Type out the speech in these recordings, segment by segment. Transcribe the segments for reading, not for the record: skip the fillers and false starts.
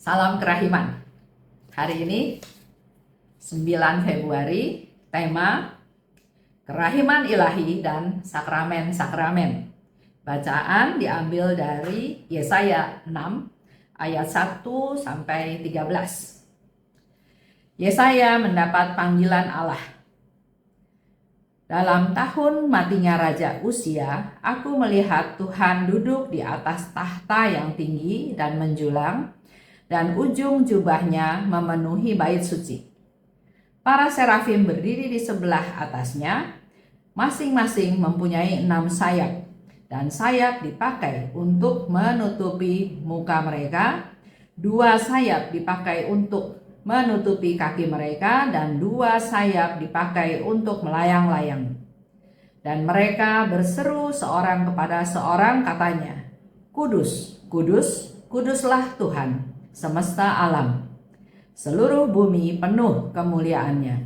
Salam kerahiman. Hari ini 9 Februari, tema kerahiman ilahi dan sakramen-sakramen. Bacaan diambil dari Yesaya 6 ayat 1 sampai 13. Yesaya mendapat panggilan Allah. Dalam tahun matinya Raja Uzia, aku melihat Tuhan duduk di atas tahta yang tinggi dan menjulang, dan ujung jubahnya memenuhi bait suci. Para serafim berdiri di sebelah atasnya, masing-masing mempunyai 6 sayap, dan sayap dipakai untuk menutupi muka mereka, 2 sayap dipakai untuk menutupi kaki mereka, dan 2 sayap dipakai untuk melayang-layang. Dan mereka berseru seorang kepada seorang, katanya, "Kudus, kudus, kuduslah Tuhan semesta alam. Seluruh bumi penuh kemuliaannya."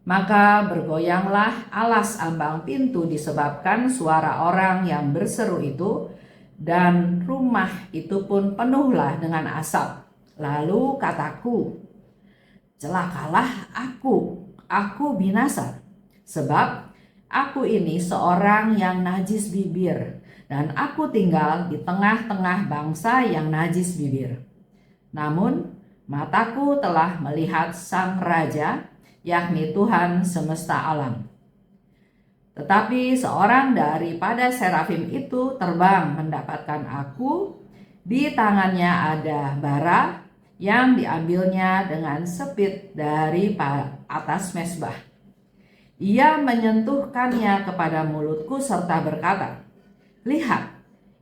Maka bergoyanglah alas ambang pintu disebabkan suara orang yang berseru itu, dan rumah itu pun penuhlah dengan asap. Lalu kataku, "Celakalah aku binasa, sebab aku ini seorang yang najis bibir, dan aku tinggal di tengah-tengah bangsa yang najis bibir. Namun mataku telah melihat Sang Raja, yakni Tuhan semesta alam." Tetapi seorang daripada serafim itu terbang mendapatkan aku. Di tangannya ada bara yang diambilnya dengan sepit dari atas mezbah. Ia menyentuhkannya kepada mulutku serta berkata, "Lihat,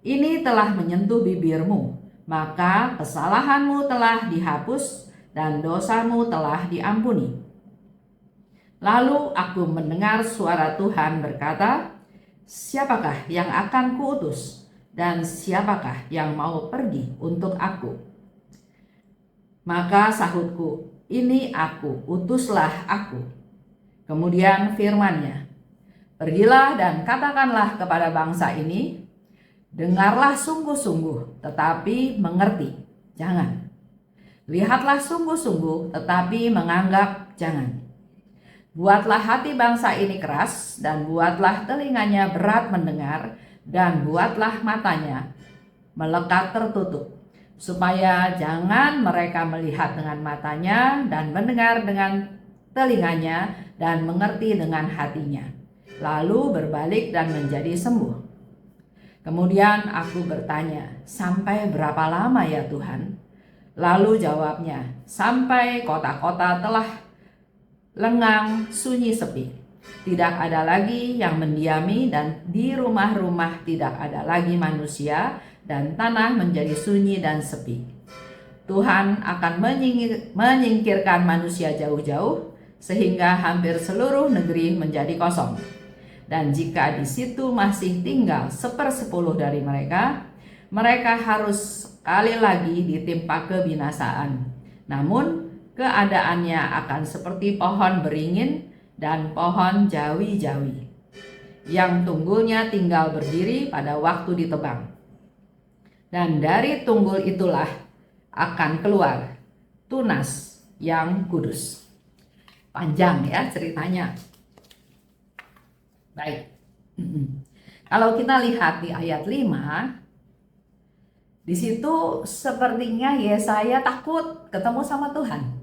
ini telah menyentuh bibirmu, maka kesalahanmu telah dihapus dan dosamu telah diampuni." Lalu aku mendengar suara Tuhan berkata, "Siapakah yang akan kuutus, dan siapakah yang mau pergi untuk aku?" Maka sahutku, "Ini aku, utuslah aku." Kemudian firman-Nya, "Pergilah dan katakanlah kepada bangsa ini, dengarlah sungguh-sungguh, tetapi mengerti jangan. Lihatlah sungguh-sungguh, tetapi menganggap jangan. Buatlah hati bangsa ini keras, dan buatlah telinganya berat mendengar, dan buatlah matanya melekat tertutup, supaya jangan mereka melihat dengan matanya, dan mendengar dengan telinganya, dan mengerti dengan hatinya, lalu berbalik dan menjadi sembuh." Kemudian aku bertanya, "Sampai berapa lama ya Tuhan?" Lalu jawabnya, "Sampai kota-kota telah lengang, sunyi, sepi. Tidak ada lagi yang mendiami, dan di rumah-rumah tidak ada lagi manusia, dan tanah menjadi sunyi dan sepi. Tuhan akan menyingkirkan manusia jauh-jauh, sehingga hampir seluruh negeri menjadi kosong. Dan jika di situ masih tinggal 1/10 dari mereka, mereka harus sekali lagi ditimpa kebinasaan. Namun keadaannya akan seperti pohon beringin dan pohon jawi-jawi, yang tunggulnya tinggal berdiri pada waktu ditebang. Dan dari tunggul itulah akan keluar tunas yang kudus." Panjang ya ceritanya. Baik. Kalau kita lihat di ayat 5, di situ sepertinya Yesaya takut ketemu sama Tuhan.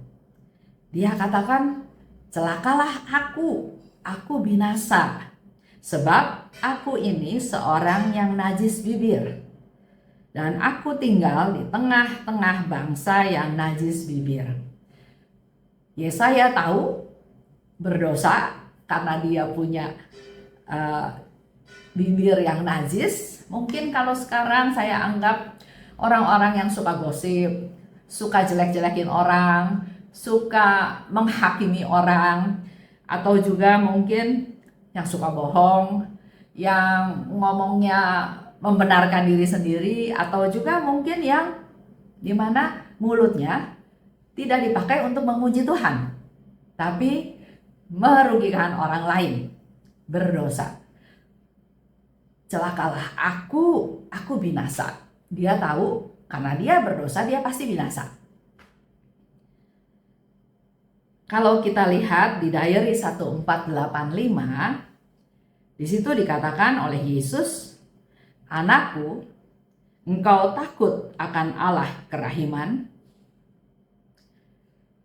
Dia katakan, "Celakalah aku binasa, sebab aku ini seorang yang najis bibir, dan aku tinggal di tengah-tengah bangsa yang najis bibir." Yesaya tahu berdosa karena dia punya bibir yang najis. Mungkin kalau sekarang saya anggap orang-orang yang suka gosip, suka jelek-jelekin orang, suka menghakimi orang, atau juga mungkin yang suka bohong, yang ngomongnya membenarkan diri sendiri, atau juga mungkin yang dimana mulutnya tidak dipakai untuk memuji Tuhan, tapi merugikan orang lain, berdosa. Celakalah aku binasa. Dia tahu Karena dia berdosa, dia pasti binasa. Kalau kita lihat di Diary 1485, di situ dikatakan oleh Yesus, "Anakku, engkau takut akan Allah kerahiman?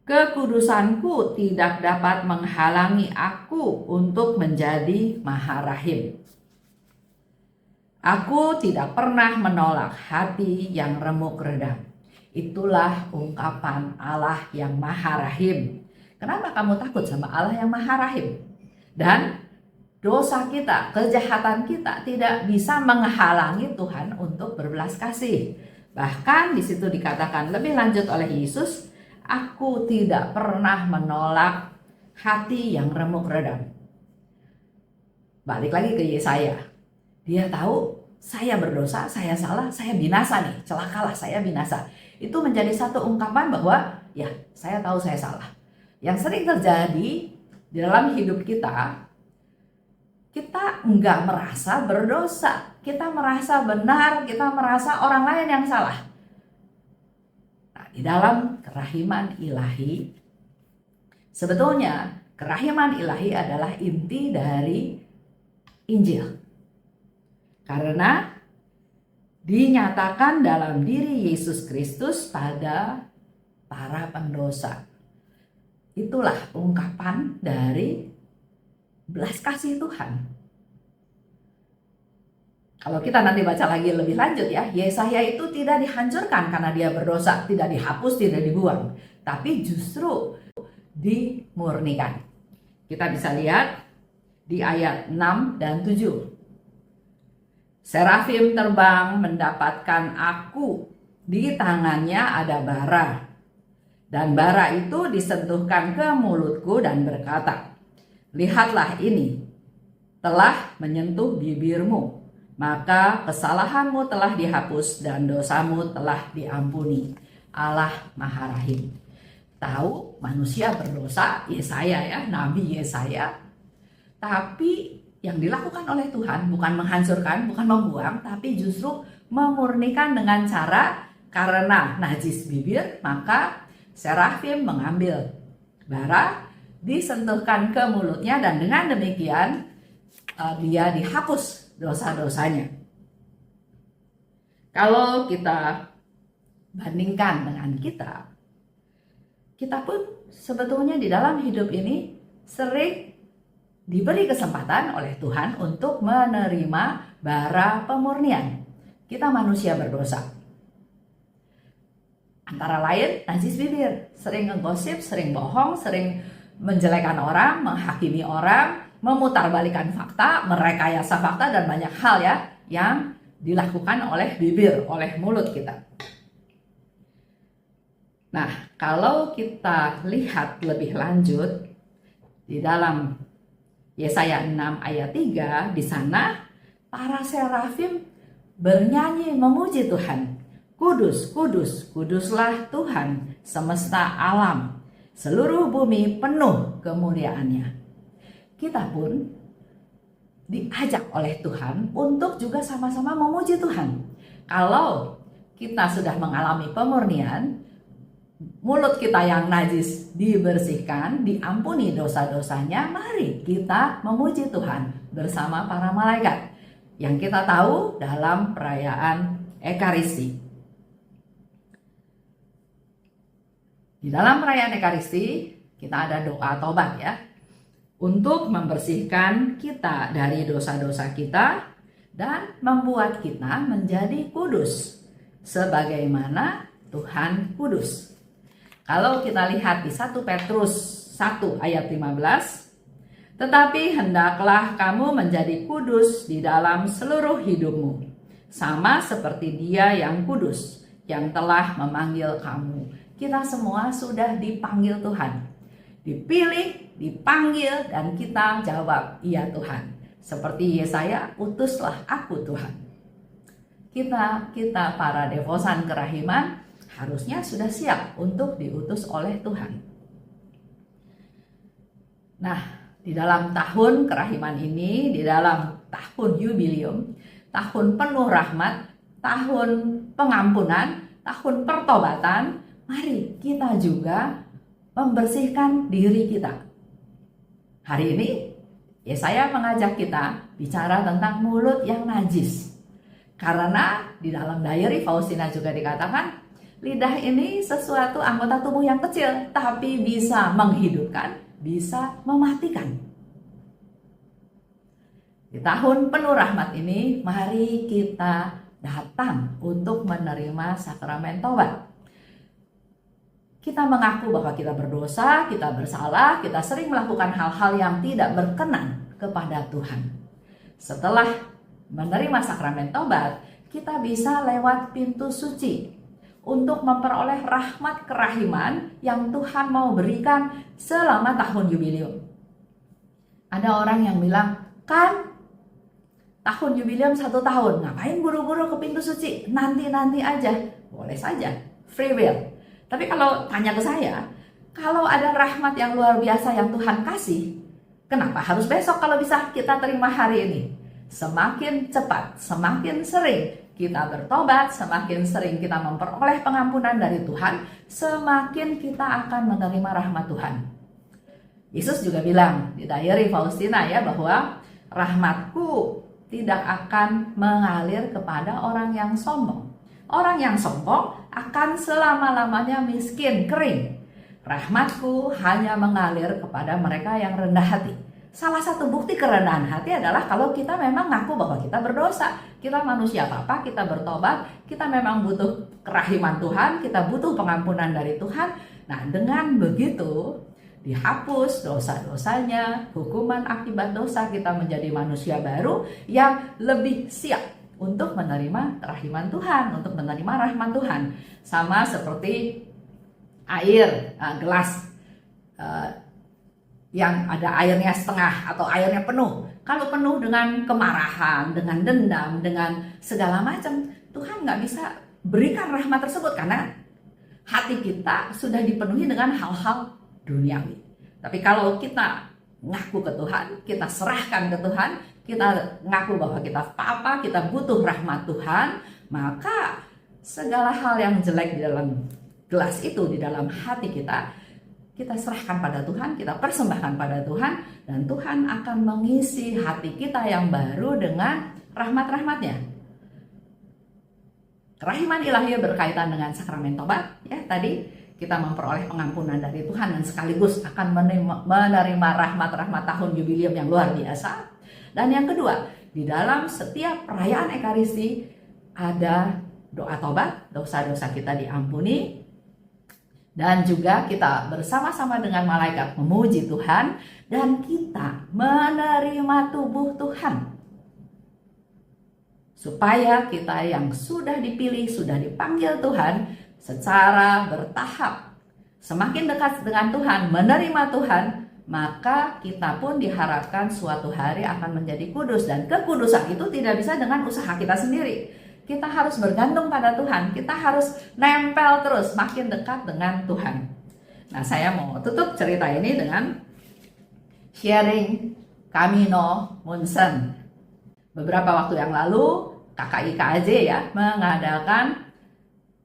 Kekudusanku tidak dapat menghalangi aku untuk menjadi Maha Rahim. Aku tidak pernah menolak hati yang remuk redam." Itulah ungkapan Allah yang Maha Rahim. Kenapa kamu takut sama Allah yang Maha Rahim? Dan dosa kita, kejahatan kita tidak bisa menghalangi Tuhan untuk berbelas kasih. Bahkan di situ dikatakan lebih lanjut oleh Yesus, "Aku tidak pernah menolak hati yang remuk redam." Balik lagi ke Yesaya. Dia tahu saya berdosa, saya salah, saya binasa nih, celakalah saya binasa. Itu menjadi satu ungkapan bahwa ya saya tahu saya salah. Yang sering terjadi di dalam hidup kita enggak merasa berdosa, kita merasa benar, kita merasa orang lain yang salah. Nah, di dalam kerahiman ilahi, sebetulnya kerahiman ilahi adalah inti dari Injil. Karena dinyatakan dalam diri Yesus Kristus pada para pendosa. Itulah ungkapan dari belas kasih Tuhan. Kalau kita nanti baca lagi lebih lanjut ya, Yesaya itu tidak dihancurkan karena dia berdosa, tidak dihapus, tidak dibuang, tapi justru dimurnikan. Kita bisa lihat di ayat 6 dan 7. "Serafim terbang mendapatkan aku, di tangannya ada bara. Dan bara itu disentuhkan ke mulutku dan berkata, 'Lihatlah ini, telah menyentuh bibirmu, maka kesalahanmu telah dihapus dan dosamu telah diampuni.' Allah Maha Rahim." Tahu manusia berdosa, Yesaya ya, Nabi Yesaya. Tapi yang dilakukan oleh Tuhan bukan menghancurkan, bukan membuang, tapi justru memurnikan dengan cara karena najis bibir, maka serafim mengambil bara, disentuhkan ke mulutnya, dan dengan demikian dia dihapus dosa-dosanya. Kalau kita bandingkan dengan kita pun sebetulnya di dalam hidup ini sering diberi kesempatan oleh Tuhan untuk menerima bara pemurnian. Kita manusia berdosa. Antara lain najis bibir, sering ngegosip, sering bohong, sering menjelekan orang, menghakimi orang, memutarbalikkan fakta, merekayasa fakta, dan banyak hal ya yang dilakukan oleh bibir, oleh mulut kita. Nah, kalau kita lihat lebih lanjut di dalam Yesaya 6 ayat 3, di sana para serafim bernyanyi memuji Tuhan. "Kudus, kudus, kuduslah Tuhan semesta alam. Seluruh bumi penuh kemuliaannya." Kita pun diajak oleh Tuhan untuk juga sama-sama memuji Tuhan. Kalau kita sudah mengalami pemurnian, mulut kita yang najis dibersihkan, diampuni dosa-dosanya, mari kita memuji Tuhan bersama para malaikat yang kita tahu dalam perayaan Ekaristi. Di dalam perayaan Ekaristi kita ada doa tobat ya, untuk membersihkan kita dari dosa-dosa kita dan membuat kita menjadi kudus sebagaimana Tuhan kudus. Kalau kita lihat di 1 Petrus 1 ayat 15, "Tetapi hendaklah kamu menjadi kudus di dalam seluruh hidupmu, sama seperti Dia yang kudus, yang telah memanggil kamu." Kita semua sudah dipanggil Tuhan, dipilih, dipanggil, dan kita jawab, "Iya Tuhan." Seperti Yesaya, "Utuslah aku Tuhan." Kita para devosan kerahiman harusnya sudah siap untuk diutus oleh Tuhan. Nah, di dalam tahun kerahiman ini, di dalam tahun jubileum, tahun penuh rahmat, tahun pengampunan, tahun pertobatan, mari kita juga membersihkan diri kita. Hari ini Yesaya mengajak kita bicara tentang mulut yang najis. Karena di dalam diary Faustina juga dikatakan, lidah ini sesuatu anggota tubuh yang kecil, tapi bisa menghidupkan, bisa mematikan. Di tahun penuh rahmat ini, mari kita datang untuk menerima sakramen tobat. Kita mengaku bahwa kita berdosa, kita bersalah, kita sering melakukan hal-hal yang tidak berkenan kepada Tuhan. Setelah menerima sakramen tobat, kita bisa lewat pintu suci untuk memperoleh rahmat kerahiman yang Tuhan mau berikan selama tahun jubileum. Ada orang yang bilang, kan tahun jubileum 1 tahun, ngapain buru-buru ke pintu suci? Nanti-nanti aja. Boleh saja, free will. Tapi kalau tanya ke saya, kalau ada rahmat yang luar biasa yang Tuhan kasih, kenapa harus besok kalau bisa kita terima hari ini? Semakin cepat, semakin sering kita bertobat, semakin sering kita memperoleh pengampunan dari Tuhan, semakin kita akan menerima rahmat Tuhan. Yesus juga bilang di diary Faustina ya, bahwa rahmatku tidak akan mengalir kepada orang yang sombong. Orang yang sombong akan selama-lamanya miskin, kering. Rahmatku hanya mengalir kepada mereka yang rendah hati. Salah satu bukti kerendahan hati adalah kalau kita memang ngaku bahwa kita berdosa. Kita manusia apa-apa, kita bertobat, kita memang butuh kerahiman Tuhan, kita butuh pengampunan dari Tuhan. Nah, dengan begitu dihapus dosa-dosanya, hukuman akibat dosa, kita menjadi manusia baru yang lebih siap untuk menerima kerahiman Tuhan, untuk menerima rahmat Tuhan. Sama seperti air, gelas yang ada airnya setengah atau airnya penuh. Kalau penuh dengan kemarahan, dengan dendam, dengan segala macam, Tuhan nggak bisa berikan rahmat tersebut karena hati kita sudah dipenuhi dengan hal-hal duniawi. Tapi kalau kita ngaku ke Tuhan, kita serahkan ke Tuhan, kita ngaku bahwa kita apa-apa, kita butuh rahmat Tuhan, maka segala hal yang jelek di dalam gelas itu, di dalam hati kita serahkan pada Tuhan, kita persembahkan pada Tuhan, dan Tuhan akan mengisi hati kita yang baru dengan rahmat-rahmatnya. Kerahiman ilahi berkaitan dengan sakramen tobat, ya tadi kita memperoleh pengampunan dari Tuhan dan sekaligus akan menerima rahmat-rahmat tahun jubileum yang luar biasa. Dan yang kedua, di dalam setiap perayaan Ekaristi ada doa tobat, dosa-dosa kita diampuni, dan juga kita bersama-sama dengan malaikat memuji Tuhan, dan kita menerima tubuh Tuhan. Supaya kita yang sudah dipilih, sudah dipanggil Tuhan secara bertahap, semakin dekat dengan Tuhan, menerima Tuhan, maka kita pun diharapkan suatu hari akan menjadi kudus. Dan kekudusan itu tidak bisa dengan usaha kita sendiri. Kita harus bergantung pada Tuhan, kita harus nempel terus, makin dekat dengan Tuhan. Nah, saya mau tutup cerita ini dengan sharing Camino Munsen. Beberapa waktu yang lalu, KKI KAJ ya mengadakan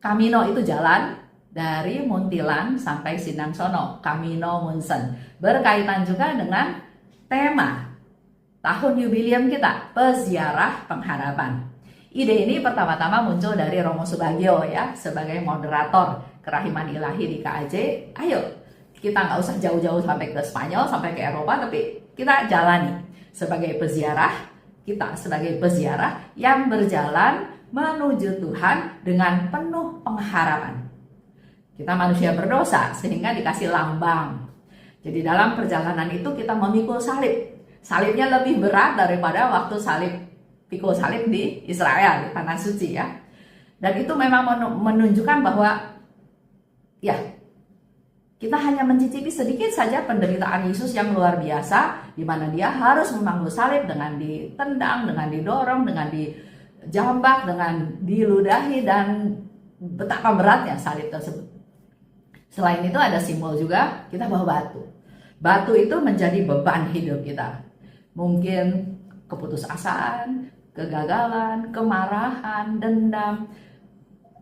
Camino, itu jalan dari Muntilan sampai Sinangsono, Camino Munsen. Berkaitan juga dengan tema tahun jubileum kita, peziarah pengharapan. Ide ini pertama-tama muncul dari Romo Subagio ya, sebagai moderator kerahiman ilahi di KAJ. Ayo, kita nggak usah jauh-jauh sampai ke Spanyol, sampai ke Eropa, tapi kita jalani sebagai peziarah. Kita sebagai peziarah yang berjalan menuju Tuhan dengan penuh pengharapan. Kita manusia berdosa sehingga dikasih lambang. Jadi dalam perjalanan itu kita memikul salib. Salibnya lebih berat daripada waktu pikul salib di Israel, di Tanah Suci ya. Dan itu memang menunjukkan bahwa ya, kita hanya mencicipi sedikit saja penderitaan Yesus yang luar biasa, di mana dia harus memangku salib dengan ditendang, dengan didorong, dengan dijambak, dengan diludahi, dan betapa beratnya salib tersebut. Selain itu ada simbol juga, kita bawa batu. Batu itu menjadi beban hidup kita. Mungkin keputusasaan, kegagalan, kemarahan, dendam,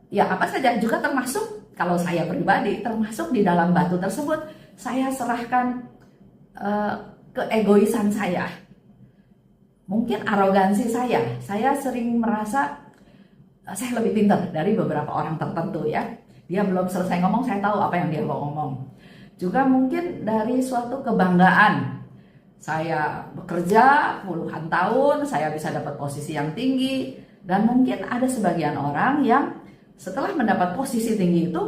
ya apa saja, juga termasuk kalau saya pribadi, termasuk di dalam batu tersebut saya serahkan keegoisan saya, mungkin arogansi saya sering merasa saya lebih pintar dari beberapa orang tertentu ya. Dia belum selesai ngomong, saya tahu apa yang dia mau ngomong. Juga mungkin dari suatu kebanggaan. Saya bekerja puluhan tahun, saya bisa dapat posisi yang tinggi. Dan mungkin ada sebagian orang yang setelah mendapat posisi tinggi itu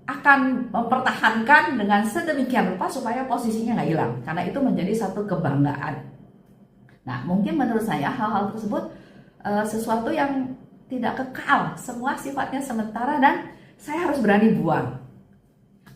akan mempertahankan dengan sedemikian rupa supaya posisinya nggak hilang. Karena itu menjadi satu kebanggaan. Nah, mungkin menurut saya hal-hal tersebut sesuatu yang tidak kekal. Semua sifatnya sementara dan saya harus berani buang.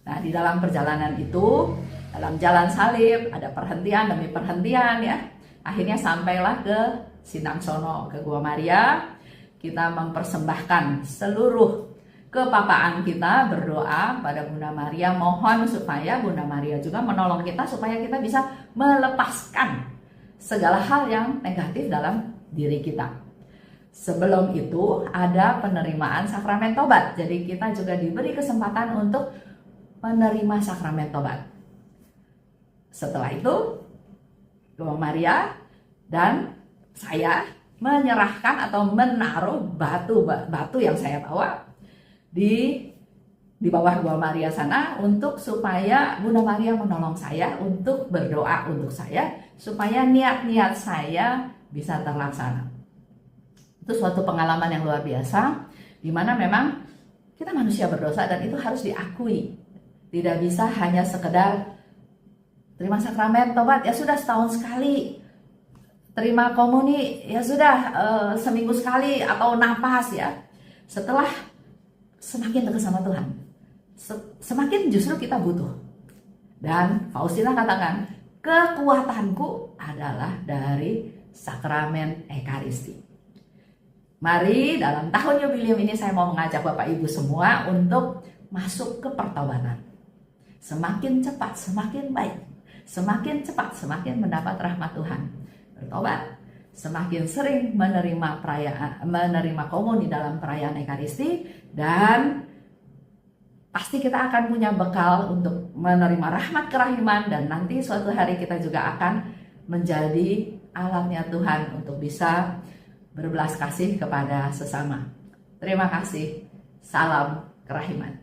Nah, di dalam perjalanan itu, dalam jalan salib, ada perhentian demi perhentian ya. Akhirnya sampailah ke Sinangsono, ke Gua Maria. Kita mempersembahkan seluruh kepapaan kita, berdoa pada Bunda Maria, mohon supaya Bunda Maria juga menolong kita supaya kita bisa melepaskan segala hal yang negatif dalam diri kita. Sebelum itu ada penerimaan sakramen tobat. Jadi kita juga diberi kesempatan untuk menerima sakramen tobat. Setelah itu, Gua Maria dan saya menyerahkan atau menaruh batu yang saya bawa di bawah Gua Maria sana untuk supaya Bunda Maria menolong saya untuk berdoa untuk saya supaya niat-niat saya bisa terlaksana. Itu suatu pengalaman yang luar biasa, di mana memang kita manusia berdosa dan itu harus diakui. Tidak bisa hanya sekedar terima sakramen tobat, ya sudah setahun sekali. Terima komuni, ya sudah seminggu sekali atau napas ya. Setelah semakin dekat sama Tuhan, semakin justru kita butuh. Dan Faustina katakan, kekuatanku adalah dari sakramen Ekaristi. Mari dalam tahun jubileum ini saya mau mengajak Bapak Ibu semua untuk masuk ke pertobatan. Semakin cepat, semakin baik. Semakin cepat, semakin mendapat rahmat Tuhan. Bertobat, semakin sering menerima komuni dalam perayaan Ekaristi, dan pasti kita akan punya bekal untuk menerima rahmat kerahiman, dan nanti suatu hari kita juga akan menjadi alatnya Tuhan untuk bisa berbelas kasih kepada sesama. Terima kasih. Salam kerahiman.